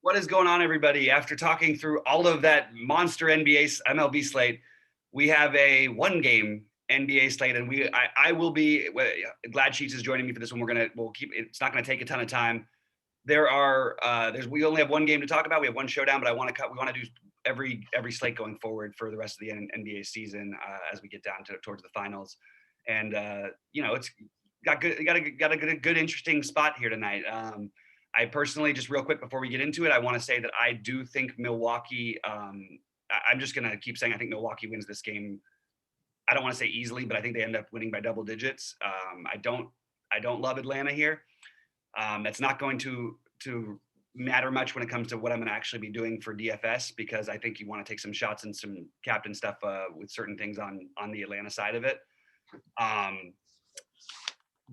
What is going on, everybody? After talking through all of that monster NBA MLB slate, we have a one-game NBA slate, and I will be glad Sheets is joining me for this one. We'll keep it's not going to take a ton of time. We only have one game to talk about. We have one showdown, but we want to do every slate going forward for the rest of the NBA season as we get down towards the finals. And it's got a good interesting spot here tonight. I personally, just real quick before we get into it, I want to say that I do think Milwaukee. I'm just going to keep saying I think Milwaukee wins this game. I don't want to say easily, but I think they end up winning by double digits. I don't love Atlanta here. That's not going to matter much when it comes to what I'm going to actually be doing for DFS, because I think you want to take some shots and some captain stuff with certain things on the Atlanta side of it.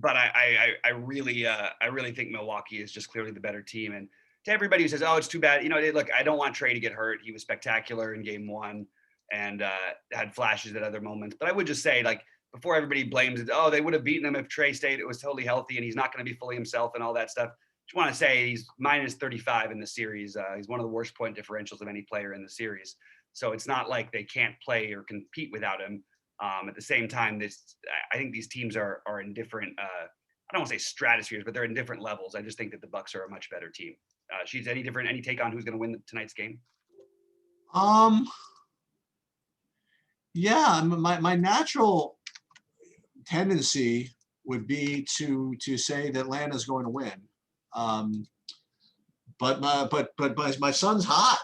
But I really think Milwaukee is just clearly the better team. And to everybody who says, "Oh, it's too bad," look, I don't want Trey to get hurt. He was spectacular in Game 1 and had flashes at other moments. But I would just say, like, before everybody blames it, oh, they would have beaten him if Trey stayed. It was totally healthy, and he's not going to be fully himself and all that stuff. Just want to say he's minus 35 in the series. He's one of the worst point differentials of any player in the series. So it's not like they can't play or compete without him. At the same time, I think these teams are in different. I don't want to say stratospheres, but they're in different levels. I just think that the Bucks are a much better team. She's any different? Any take on who's going to win tonight's game? Yeah, my natural tendency would be to say that Atlanta's going to win. But my son's hot.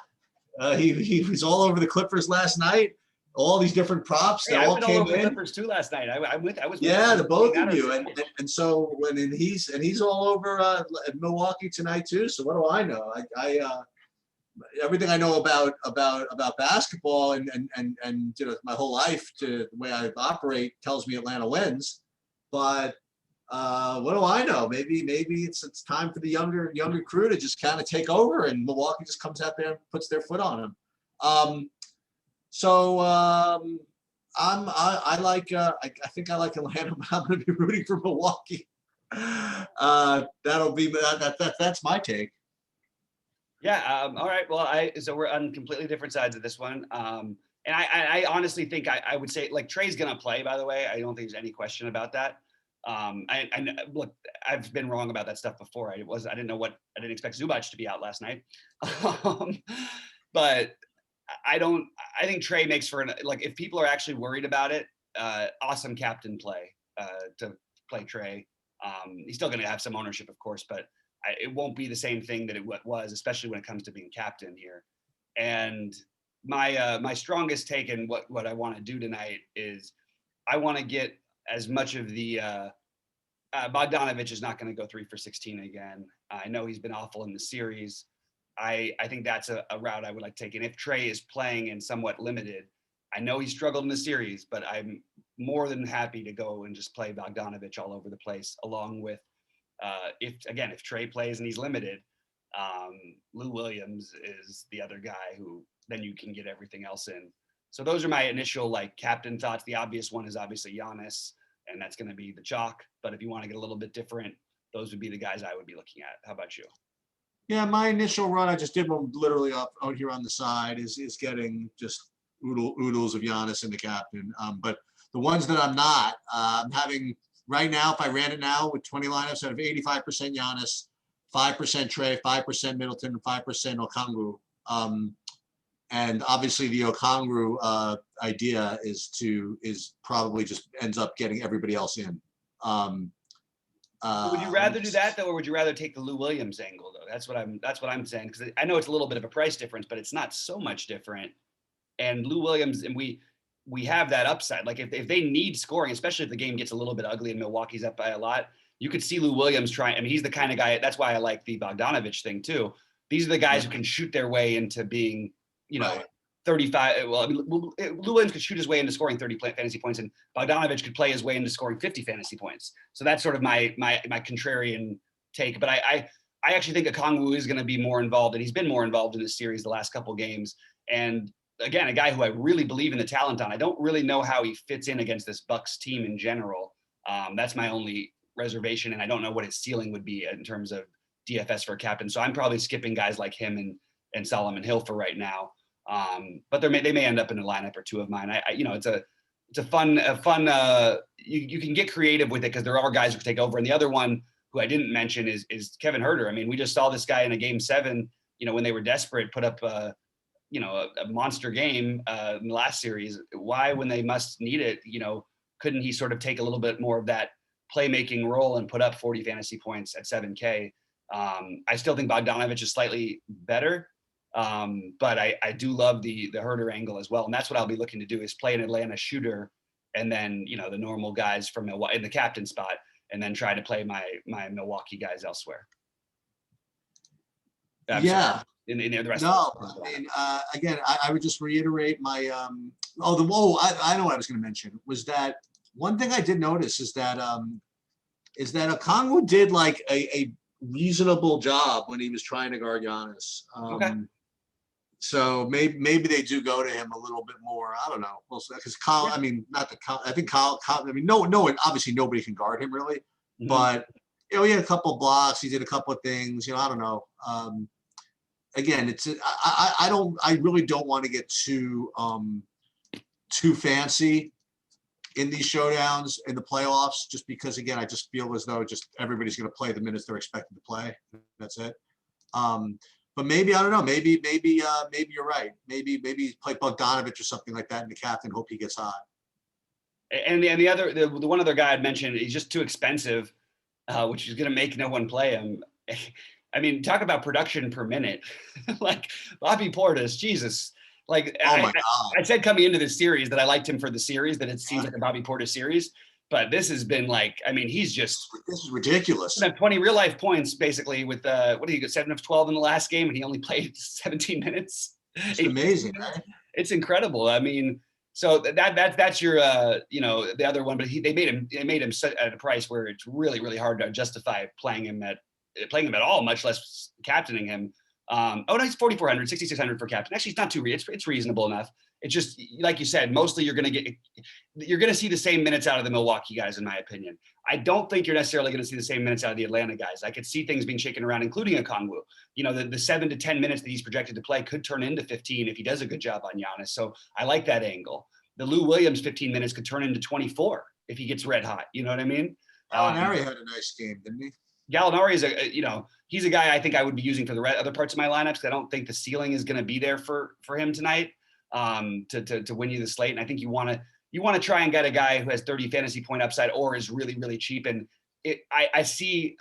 He was all over the Clippers last night. All these different props that all came in. Clippers too last night. I was. Yeah, the both of you, and so he's all over Milwaukee tonight too. So what do I know? I everything I know about basketball and my whole life, to the way I operate, tells me Atlanta wins. But what do I know? Maybe it's time for the younger crew to just kind of take over, and Milwaukee just comes out there and puts their foot on them. I think I like Atlanta, but I'm going to be rooting for Milwaukee. That's my take. Yeah. All right. Well, so we're on completely different sides of this one. And I honestly think I would say, like, Trey's going to play, by the way. I don't think there's any question about that. Look, I've been wrong about that stuff before. I didn't expect Zubac to be out last night. But I think Trey makes for if people are actually worried about it, awesome captain play to play Trey. He's still going to have some ownership, of course, but it won't be the same thing that it was, especially when it comes to being captain here. And my strongest take in what I want to do tonight is I want to get as much of the Bogdanovich is not going to go 3 for 16 again. I know he's been awful in the series. I think that's a route I would like to take. And if Trey is playing and somewhat limited, I know he struggled in the series, but I'm more than happy to go and just play Bogdanovich all over the place, along with if Trey plays and he's limited, Lou Williams is the other guy who then you can get everything else in. So those are my initial captain thoughts. The obvious one is obviously Giannis, and that's going to be the chalk. But if you want to get a little bit different, those would be the guys I would be looking at. How about you? Yeah, my initial run, I just did one literally out here on the side, is getting just oodles of Giannis in the captain. But the ones that I'm not, I'm having right now, if I ran it now with 20 lineups, I have 85% Giannis, 5% Trey, 5% Middleton, and 5% Okongwu. And obviously the Okongwu idea is probably just ends up getting everybody else in. Would you rather do that though, or would you rather take the Lou Williams angle though? That's what I'm saying, because I know it's a little bit of a price difference, but it's not so much different. And Lou Williams, and we have that upside. Like if they need scoring, especially if the game gets a little bit ugly and Milwaukee's up by a lot, you could see Lou Williams trying. I mean, he's the kind of guy. That's why I like the Bogdanovich thing too. These are the guys who can shoot their way into being, 35. Well, I mean, Lou Williams could shoot his way into scoring 30 fantasy points, and Bogdanovich could play his way into scoring 50 fantasy points. So that's sort of my contrarian take. But I actually think Okongwu is going to be more involved, and he's been more involved in this series the last couple of games. And again, a guy who I really believe in the talent on. I don't really know how he fits in against this Bucks team in general. That's my only reservation, and I don't know what his ceiling would be in terms of DFS for a captain. So I'm probably skipping guys like him and Solomon Hill for right now. But they may end up in a lineup or two of mine. It's a fun you can get creative with it because there are guys who take over. And the other one who I didn't mention is Kevin Herter. I mean, we just saw this guy in a game 7, when they were desperate, put up a monster game in the last series. Why, when they must need it, couldn't he sort of take a little bit more of that playmaking role and put up 40 fantasy points at 7K? I still think Bogdanovich is slightly better. But I do love the Herter angle as well. And that's what I'll be looking to do, is play an Atlanta shooter and then, the normal guys from Milwaukee in the captain spot, and then try to play my Milwaukee guys elsewhere. Yeah. In the rest No, of I mean, again, I would just reiterate my, I know what I was going to mention was that one thing I did notice is that Okongwu did like a reasonable job when he was trying to guard Giannis. Okay. So maybe they do go to him a little bit more. I don't know. Well, because Kyle, I mean, not the Kyle. I think Kyle. I mean, no one. Obviously, nobody can guard him really. Mm-hmm. But he had a couple of blocks. He did a couple of things. I don't know. Again, it's I really don't want to get too fancy in these showdowns in the playoffs, just because, again, I just feel as though just everybody's going to play the minutes they're expected to play. That's it. But maybe, I don't know, maybe you're right. Maybe play Bogdanovich or something like that in the captain, hope he gets hot. And the one other guy I'd mentioned, he's just too expensive, which is going to make no one play him. I mean, talk about production per minute. Like Bobby Portis, Jesus. Like, oh my God. I said coming into this series that I liked him for the series, that it seems like a Bobby Portis series. But this has been like, I mean, this is ridiculous. 20 real life points basically with what did he get, 7 of 12 in the last game, and he only played 17 minutes. It's amazing, right? It's incredible. I mean, so that's your the other one, but they made him at a price where it's really, really hard to justify playing him at all, much less captaining him. No, he's 4,400, 6,600 for captain. Actually, it's not too it's reasonable enough. It's just, like you said, mostly you're going to see the same minutes out of the Milwaukee guys, in my opinion. I don't think you're necessarily going to see the same minutes out of the Atlanta guys. I could see things being shaken around, including Okongwu. The 7 to 10 minutes that he's projected to play could turn into 15 if he does a good job on Giannis. So I like that angle. The Lou Williams 15 minutes could turn into 24 if he gets red hot. You know what I mean? Gallinari had a nice game, didn't he? Gallinari is he's a guy I think I would be using for the other parts of my lineups, because I don't think the ceiling is going to be there for him tonight to win you the slate. And I think you want to try and get a guy who has 30 fantasy point upside or is really, really cheap. And I see,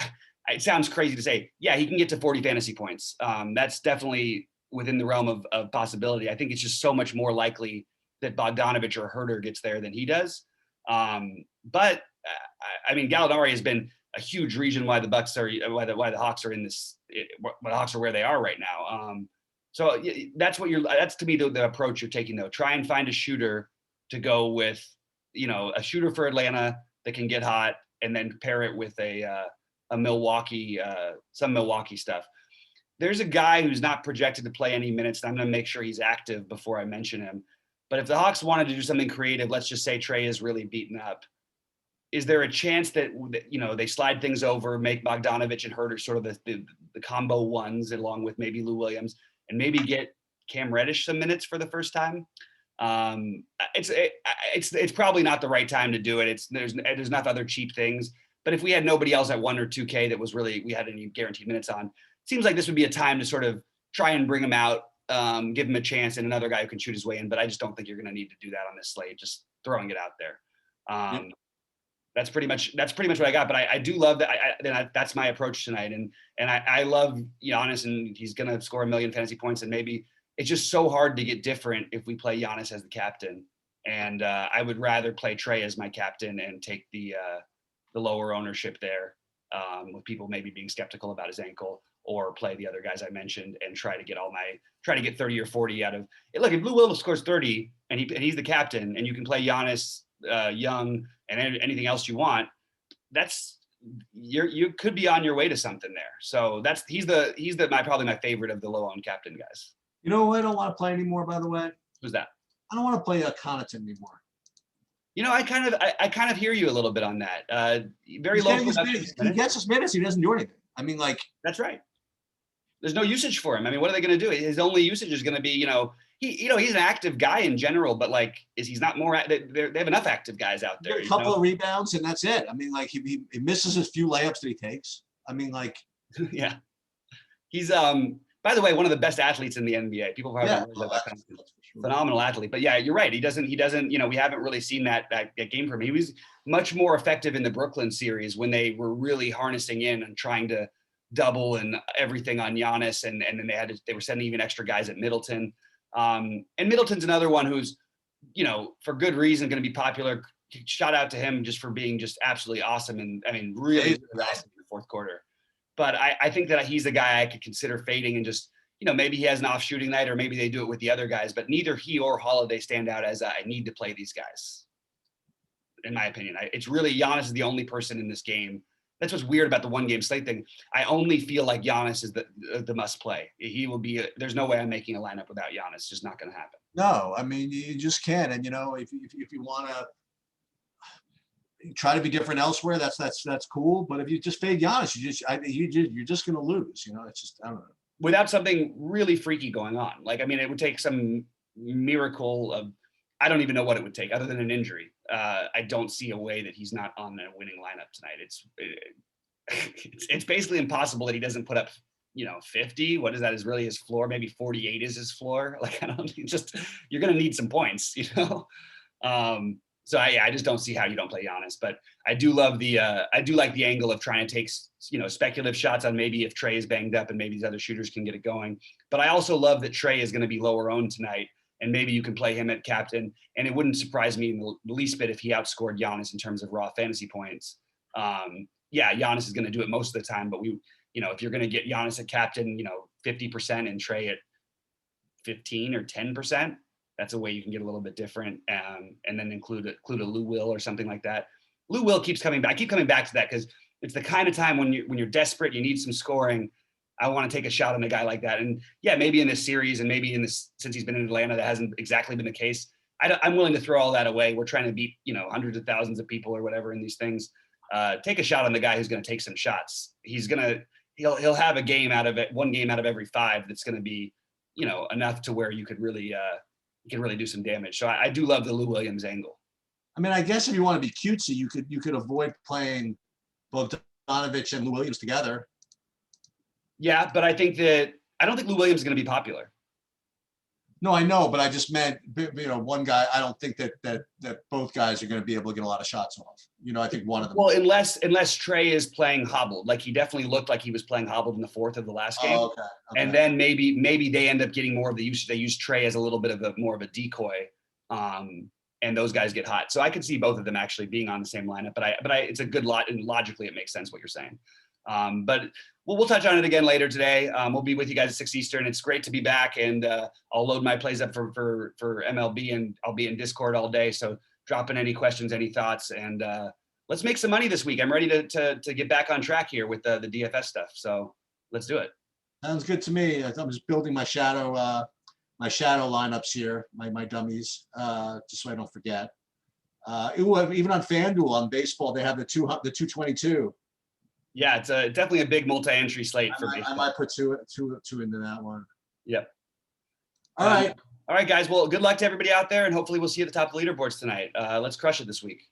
it sounds crazy to say, yeah, he can get to 40 fantasy points. That's definitely within the realm of possibility. I think it's just so much more likely that Bogdanovich or Herter gets there than he does. But I mean, Gallinari has been a huge reason why the Hawks are in this, why the Hawks are where they are right now. So that's to me the approach you're taking, though. Try and find a shooter to go with, a shooter for Atlanta that can get hot, and then pair it with a Milwaukee, some Milwaukee stuff. There's a guy who's not projected to play any minutes, and I'm going to make sure he's active before I mention him. But if the Hawks wanted to do something creative, let's just say Trey is really beaten up. Is there a chance that they slide things over, make Bogdanovich and Herter sort of the combo ones, along with maybe Lou Williams, and maybe get Cam Reddish some minutes for the first time? It's probably not the right time to do it. There's enough other cheap things. But if we had nobody else at 1 or 2K that was really, we had any guaranteed minutes on, it seems like this would be a time to sort of try and bring him out, give him a chance, and another guy who can shoot his way in. But I just don't think you're going to need to do that on this slate. Just throwing it out there. That's pretty much what I got. But I do love that. That's my approach tonight. And I love Giannis, and he's going to score 1 million fantasy points. And maybe it's just so hard to get different if we play Giannis as the captain. And I would rather play Trey as my captain and take the lower ownership there, with people maybe being skeptical about his ankle, or play the other guys I mentioned and try to get 30 or 40 out of it. Look, if Lou Williams scores 30 and he's the captain, and you can play Giannis, Young, and anything else you want, you could be on your way to something there. So he's probably my favorite of the low owned captain guys. You know who I don't want to play anymore, by the way? Who's that? I don't want to play Connaughton anymore. I kind of hear you a little bit on that. Very He's low getting his production minutes. He minutes. gets his minutes. He doesn't do anything. I mean, like, That's right. There's no usage for him. I mean, what are they going to do? His only usage is going to be, he's an active guy in general, but like, he's not more? They have enough active guys out there. a couple of rebounds and that's it. I mean, like he misses his few layups that he takes. I mean, like, yeah, he's by the way, one of the best athletes in the NBA. People probably don't know that kind of phenomenal athlete. But yeah, you're right. He doesn't, we haven't really seen that game from him. He was much more effective in the Brooklyn series when they were really harnessing in and trying to double and everything on Giannis. And then they were sending even extra guys at Middleton. And Middleton's another one who's, for good reason going to be popular. Shout out to him just for being just absolutely awesome. And I mean, really awesome in the fourth quarter. But I think that he's the guy I could consider fading and just, maybe he has an off shooting night or maybe they do it with the other guys, but neither he or Holiday stand out as I need to play these guys. In my opinion, it's really Giannis is the only person in this game. That's what's weird about the one game slate thing. I only feel like Giannis is the must play. He will be, there's no way I'm making a lineup without Giannis. It's just not going to happen. No, I mean, you just can't. And, if you want to try to be different elsewhere, that's cool. But if you just fade Giannis, you're just going to lose. It's just, I don't know. Without something really freaky going on. Like, I mean, it would take some miracle of, I don't even know what it would take other than an injury. I don't see a way that he's not on a winning lineup tonight. It's basically impossible that he doesn't put up, 50. What is that? Is really his floor? Maybe 48 is his floor. Like, you're going to need some points, So I just don't see how you don't play Giannis, but I do love I do like the angle of trying to take, speculative shots on maybe if Trey is banged up and maybe these other shooters can get it going. But I also love that Trey is going to be lower owned tonight and maybe you can play him at captain. And it wouldn't surprise me in the least bit if he outscored Giannis in terms of raw fantasy points. Giannis is going to do it most of the time, but if you're going to get Giannis at captain, 50% and Trey at 15 or 10%, that's a way you can get a little bit different, and then include a Lou Will or something like that. Lou Will keeps coming back. I keep coming back to that because it's the kind of time when you're desperate, you need some scoring. I want to take a shot on a guy like that. And yeah, maybe in this series and maybe since he's been in Atlanta, that hasn't exactly been the case. I'm willing to throw all that away. We're trying to beat hundreds of thousands of people or whatever in these things. Take a shot on the guy who's going to take some shots. He'll have a game out of it, one game out of every 5 that's going to be enough to where you could really do some damage. So I do love the Lou Williams angle. I mean, I guess if you want to be cutesy, you could avoid playing both Donovich and Lou Williams together. Yeah, but I don't think Lou Williams is going to be popular. No, I know, but I just meant, one guy. I don't think that both guys are going to be able to get a lot of shots off. I think one of them. Well, unless Trey is playing hobbled, like he definitely looked like he was playing hobbled in the 4th of the last game. Oh, okay. And then maybe they end up getting more of the usage. They use Trey as a little bit of more of a decoy, and those guys get hot. So I could see both of them actually being on the same lineup. But it's a good lot, and logically it makes sense what you're saying. But we'll touch on it again later today. We'll be with you guys at 6 Eastern. It's great to be back, and I'll load my plays up for MLB, and I'll be in Discord all day. So drop in any questions, any thoughts, and let's make some money this week. I'm ready to get back on track here with the DFS stuff. So let's do it. Sounds good to me. I'm just building my shadow lineups here, my dummies, just so I don't forget. Even on FanDuel on baseball, they have the 222. Yeah, it's definitely a big multi-entry slate for baseball. I might put two into that one. Yep. All right. All right, guys. Well, good luck to everybody out there, and hopefully we'll see you at the top of the leaderboards tonight. Let's crush it this week.